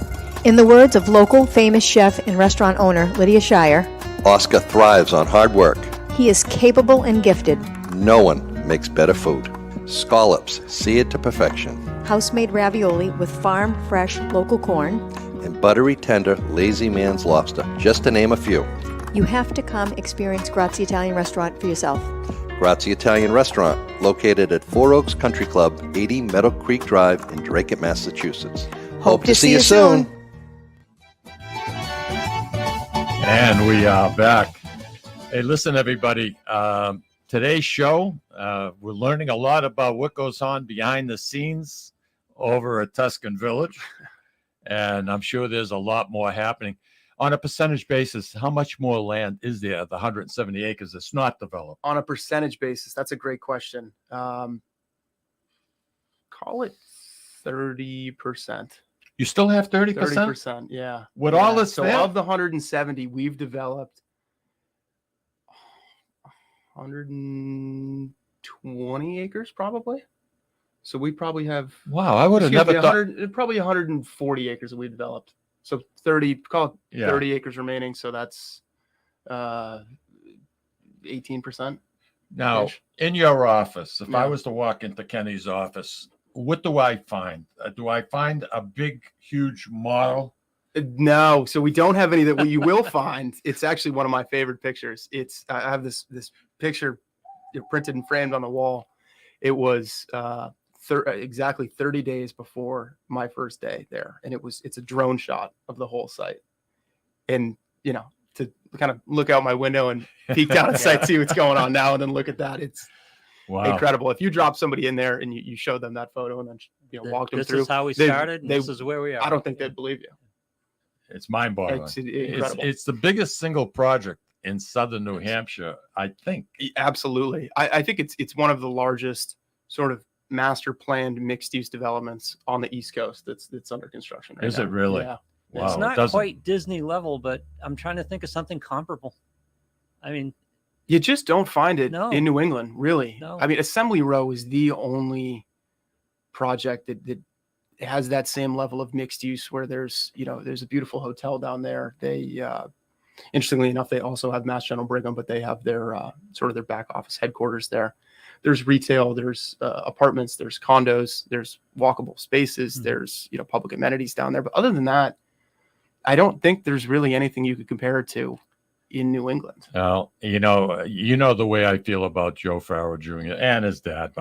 In the words of local famous chef and restaurant owner Lydia Shire, Oscar thrives on hard work. he is capable and gifted. No one makes better food. Scallops, seared to perfection. House-made ravioli with farm fresh local corn. And buttery tender lazy man's lobster, just to name a few. You have to come experience Grazie Italian Restaurant for yourself. Grazie Italian Restaurant, located at Four Oaks Country Club, 80 Meadow Creek Drive in Drake, Massachusetts. Hope to see you soon. And we are back. Hey, listen, everybody. Today's show, we're learning a lot about what goes on behind the scenes over at Tuscan Village. And I'm sure there's a lot more happening. On a percentage basis, how much more land is there, the 170 acres that's not developed? On a percentage basis, that's a great question. Call it 30%. You still have 30%? 30%, yeah. With yeah. all this so there? of the 170, we've developed 120 acres probably. So we probably have Wow, I would have never thought. Probably 140 acres that we developed. So 30, call it 30 acres remaining. So that's 18%. Now, in your office, if I was to walk into Kenny's office, what do I find? Do I find a big, huge model? No, so we don't have any that you will find. It's actually one of my favorite pictures. I have this picture printed and framed on the wall. It was exactly 30 days before my first day there, and it's a drone shot of the whole site. And to kind of look out my window and peek down at the site, see what's going on now, and then look at that. It's incredible. If you drop somebody in there and you show them that photo and then walk them through, this is how we started. This is where we are. I don't think they'd believe you. It's mind-boggling. It's incredible. It's the biggest single project in southern New Hampshire, I think. Absolutely. I think it's one of the largest sort of master planned mixed-use developments on the East Coast that's under construction right now. Is it really? Yeah. Wow, it's not quite Disney level, but I'm trying to think of something comparable. I mean, you just don't find it in New England, really. No. I mean, Assembly Row is the only project that has that same level of mixed use where there's a beautiful hotel down there. They interestingly enough, they also have Mass General Brigham, but they have their sort of their back office headquarters there. There's retail, there's apartments, there's condos, there's walkable spaces, there's public amenities down there. But other than that, I don't think there's really anything you could compare it to in New England. Well, you know the way I feel about Joe Farrow Jr. and his dad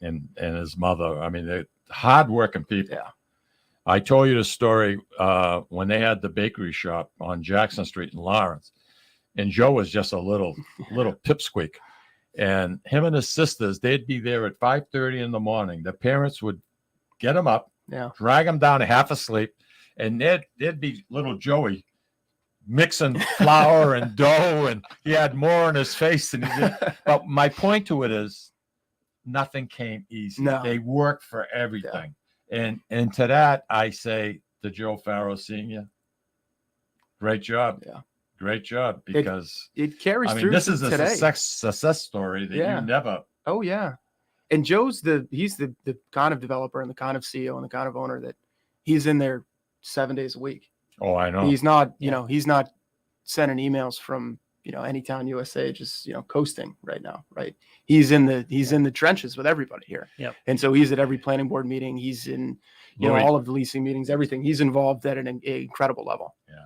and his mother. I mean, they're hardworking people. Yeah. I told you the story when they had the bakery shop on Jackson Street in Lawrence, and Joe was just a little pipsqueak, and him and his sisters, they'd be there at 5:30 in the morning. The parents would get him up, drag him down half asleep, and there'd be little Joey mixing flour and dough, and he had more on his face than he did. But my point to it is, nothing came easy. No. They worked for everything. And to that, I say to Joe Farrow Sr., great job. Yeah. Great job, because it carries through. This is today. a success story that you never. Oh yeah. And Joe's he's the kind of developer and the kind of CEO and the kind of owner that he's in there 7 days a week. Oh, I know. He's not, he's not sending emails from, Anytown, USA, just, coasting right now. Right. He's in the trenches with everybody here. Yeah. And so he's at every planning board meeting. He's in, all of the leasing meetings, everything. He's involved at an incredible level. Yeah.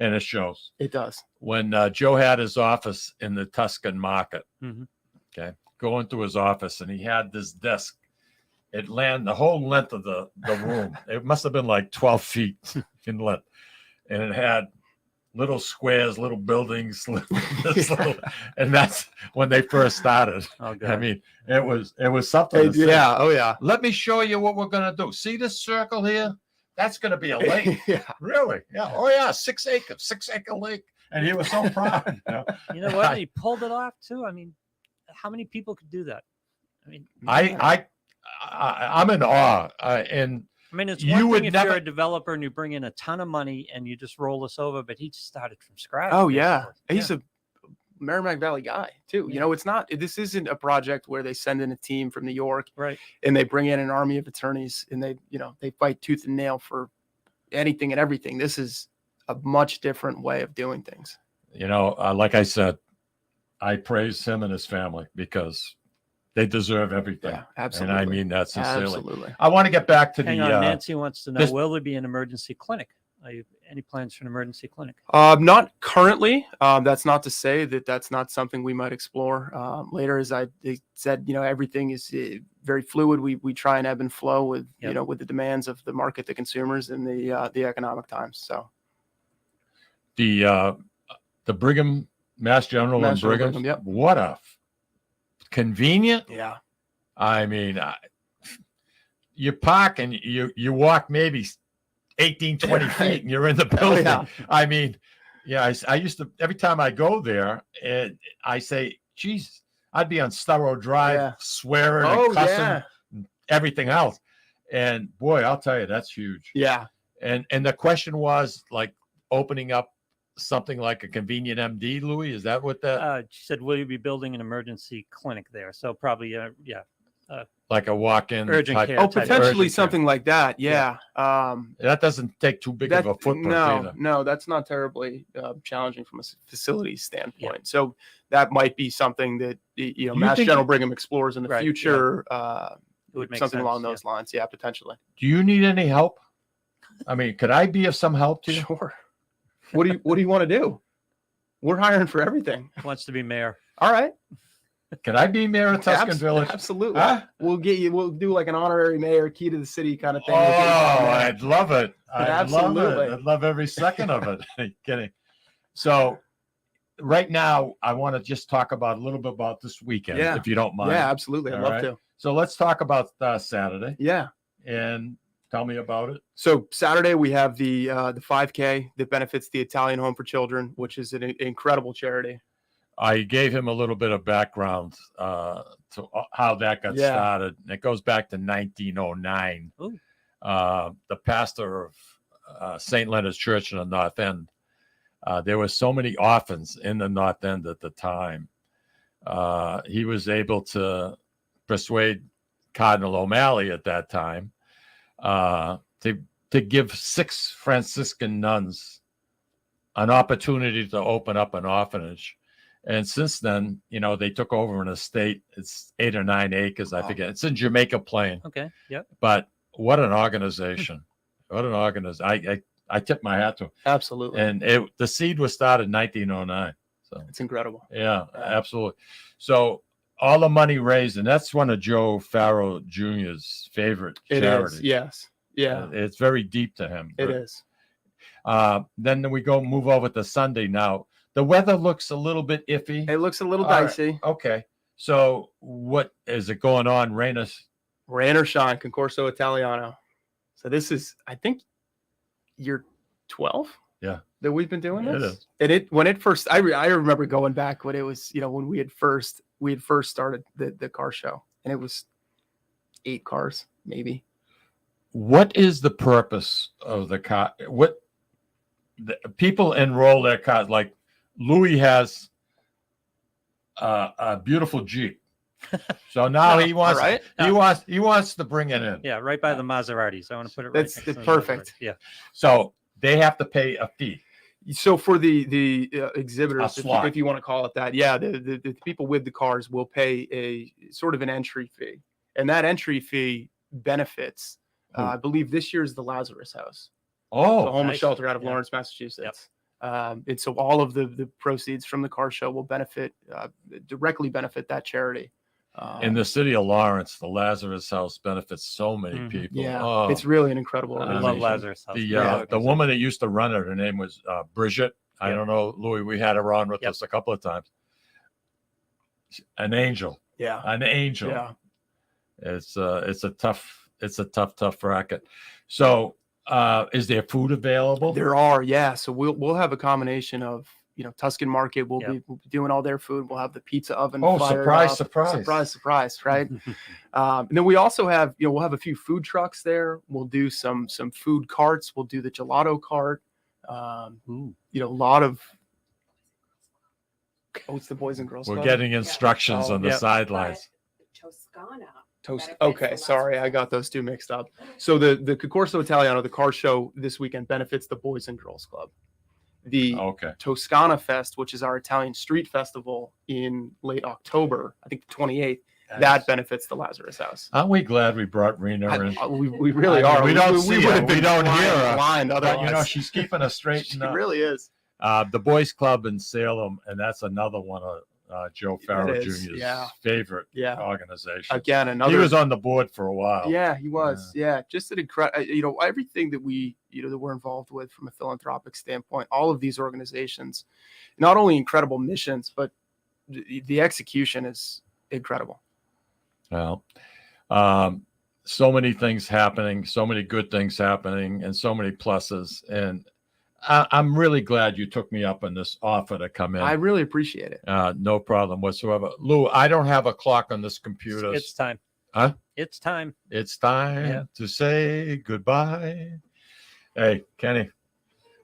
And it shows. It does. When Joe had his office in the Tuscan Market, okay, go into his office, and he had this desk. It the whole length of the room. It must have been like 12 feet in length. And it had little squares, little buildings, and that's when they first started. Oh, I mean, it was something. Yeah. Oh yeah. Let me show you what we're going to do. See this circle here? That's going to be a lake. Yeah. Really? Yeah. Oh yeah. 6 acre lake. And he was so proud. You know what? He pulled it off too. I mean, how many people could do that? I mean, I'm in awe. And I mean, it's one thing if you're a developer and you bring in a ton of money and you just roll this over, but he just started from scratch. Oh yeah. He's Merrimack Valley guy too. You know, this isn't a project where they send in a team from New York, right, and they bring in an army of attorneys and they fight tooth and nail for anything and everything. This is a much different way of doing things. You know, like I said, I praise him and his family because they deserve everything. Yeah, absolutely. And I mean that sincerely. Absolutely. I want to get back to Hang on, Nancy wants to know, will there be an emergency clinic? Any plans for an emergency clinic? Not currently. That's not to say that that's not something we might explore later. As I said, you know, everything is very fluid. We try and ebb and flow with you know, with the demands of the market, the consumers, and the economic times. So the Brigham, Mass General and Brigham. Yep. What a convenient. Yeah. I mean, you park and you walk maybe 18, 20 feet and you're in the building. Yeah. I mean, yeah, I used to, every time I go there, I say, geez, I'd be on Sturrow Drive swearing and cussing and everything else. And boy, I'll tell you, that's huge. Yeah. And the question was like opening up something like a convenient MD, Louis. Is that what that? She said, will you be building an emergency clinic there? So probably, like a walk-in urgent type. care. Oh, potentially something like that. Yeah. That doesn't take too big of a footprint either. No, that's not terribly challenging from a facility standpoint. Yeah. So that might be something that, you know, Mass General Brigham explores in the future. Yeah. It would make something sense, along those lines. Yeah, potentially. Do you need any help? I mean, could I be of some help to you? Sure. What do you want to do? We're hiring for everything. Wants to be mayor. All right. Can I be mayor of Tuscan Village? Absolutely. Huh? We'll do like an honorary mayor, key to the city kind of thing. Oh, I'd love it. Absolutely. Love it. I'd love every second of it. Are you kidding? So right now, I want to just talk about a little bit about this weekend, if you don't mind. Yeah, absolutely. I'd love to. So let's talk about Saturday. Yeah. And tell me about it. So Saturday we have the 5K that benefits the Italian Home for Children, which is an incredible charity. I gave him a little bit of background to how that got started. It goes back to 1909. The pastor of St. Leonard's Church in the North End, there were so many orphans in the North End at the time. He was able to persuade Cardinal O'Malley at that time to give 6 Franciscan nuns an opportunity to open up an orphanage. And since then, you know, they took over an estate. It's 8 or 9 acres, I forget. It's in Jamaica Plain. Okay. Yep. But what an organization! What an organization! I tip my hat to him. Absolutely. And the seed was started in 1909. So it's incredible. Yeah, absolutely. So all the money raised, and that's one of Joe Farrow Jr.'s favorite charities. Yes. Yeah. It's very deep to him. It is. Then we move over to Sunday now. The weather looks a little bit iffy. It looks a little dicey. Right. Okay. So what is it going on? Rain or shine, Concorso Italiano. So this is, I think, year 12. Yeah. That we've been doing this. It is. And when it first, I remember going back when it was, you know, when we had first started the car show, and it was 8 cars, maybe. What is the purpose of the car? People enroll their cars, like Louis has a beautiful Jeep. So now he wants he wants to bring it in. Yeah, right by the Maseratis. I want to put it right. That's perfect. Yeah. So they have to pay a fee. So for the exhibitors, if you want to call it that, the people with the cars will pay a sort of an entry fee, and that entry fee benefits. I believe this year is the Lazarus House. Oh, the homeless shelter out of Lawrence, Massachusetts. Yep. And so all of the proceeds from the car show will directly benefit that charity. In the city of Lawrence, the Lazarus House benefits so many people. Yeah, it's really an incredible organization. I love Lazarus House. The woman that used to run it, her name was Bridget. I don't know, Louis. We had her on with us a couple of times. An angel. Yeah, an angel. Yeah, it's a tough racket. So, is there food available? There are, yeah. So we'll have a combination of, you know, Tuscan Market. We'll be doing all their food. We'll have the pizza oven. Oh, surprise! Right. And then we also have, you know, we'll have a few food trucks there. We'll do some food carts. We'll do the gelato cart. You know, a lot of Oh, it's the Boys and Girls We're Club? getting instructions Oh, on the yeah. sidelines. Toscana. Okay, sorry, I got those two mixed up. So the Concorso Italiano, the car show this weekend, benefits the Boys and Girls Club. The Okay. Toscana Fest, which is our Italian street festival in late October, I think the 28th, that benefits the Lazarus House. Aren't we glad we brought Rina in? We really are. We don't see would her. have been We don't hear her. blind But, otherwise. she's keeping us straight. She really is. The Boys Club in Salem, and that's another one of Joe Farrow It is, Jr.'s yeah. favorite Yeah. organization. Again, another. He was on the board for a while. Yeah, he was. Yeah, just an incredible. Everything that we, that we're involved with from a philanthropic standpoint, all of these organizations, not only incredible missions, but the execution is incredible. Well, so many things happening, so many good things happening, and so many pluses. And I'm really glad you took me up on this offer to come in. I really appreciate it. No problem whatsoever. Lou, I don't have a clock on this computer. It's time. Huh? It's time. It's time to say goodbye. Hey, Kenny.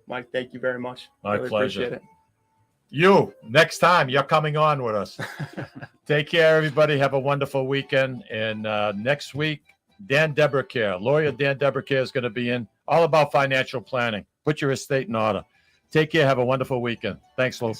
Mike, thank you very much. My really pleasure. Appreciate it. You, next time, you're coming on with us. Take care, everybody. Have a wonderful weekend. And next week, Dan Debracare, lawyer Dan Debracare is going to be in, all about financial planning. Put your estate in order. Take care. Have a wonderful weekend. Thanks, Lou.